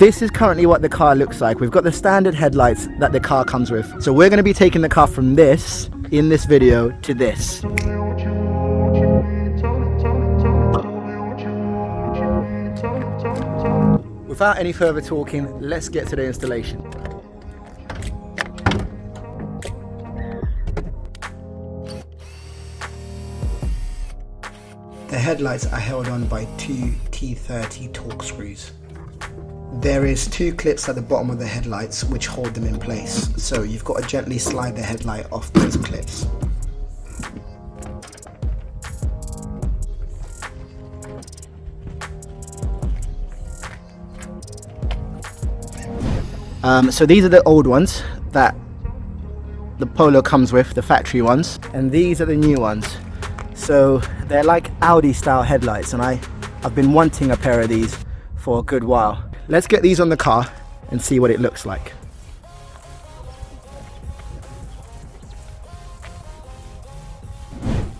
This is currently what the car looks like. We've got the standard headlights that the car comes with. So we're going to be taking the car from this, in this video, to this. Without any further talking, let's get to the installation. The headlights are held on by two T30 Torx screws. There is two clips at the bottom of the headlights which hold them in place, so you've got to gently slide the headlight off those clips. So these are the old ones that the Polo comes with, the factory ones, and these are the new ones. So they're like Audi style headlights, and I've been wanting a pair of these for a good while. Let's get these on the car and see what it looks like.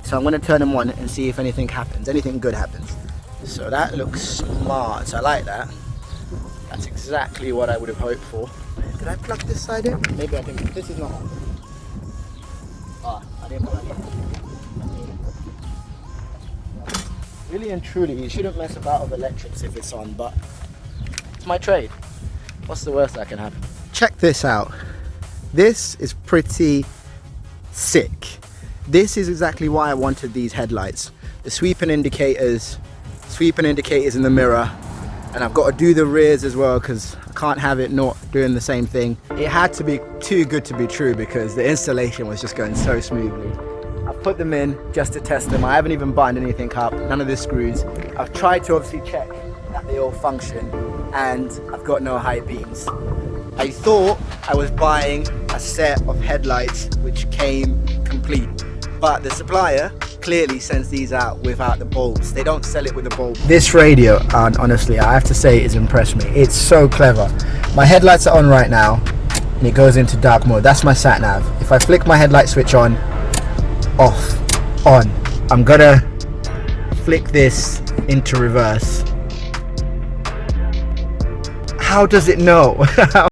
So I'm going to turn them on and see if anything happens, anything good happens. So that looks smart, I like that. That's exactly what I would have hoped for. Did I plug this side in? Maybe I think this is not on. Ah, I didn't plug it. Really and truly, you shouldn't mess about with electrics if it's on, but it's my trade. What's the worst that can happen? Check this out. This is pretty sick. This is exactly why I wanted these headlights. The sweeping indicators in the mirror, and I've got to do the rears as well because I can't have it not doing the same thing. It had to be too good to be true because the installation was just going so smoothly. I've put them in just to test them. I haven't even buttoned anything up, none of the screws. I've tried to obviously check that they all function, and I've got no high beams. I thought I was buying a set of headlights which came complete, but the supplier clearly sends these out without the bulbs. They don't sell it with the bulb. This radio, honestly, I have to say, has impressed me. It's so clever. My headlights are on right now, and it goes into dark mode. That's my sat nav. If I flick my headlight switch on, off, on. I'm gonna flick this into reverse. How does it know?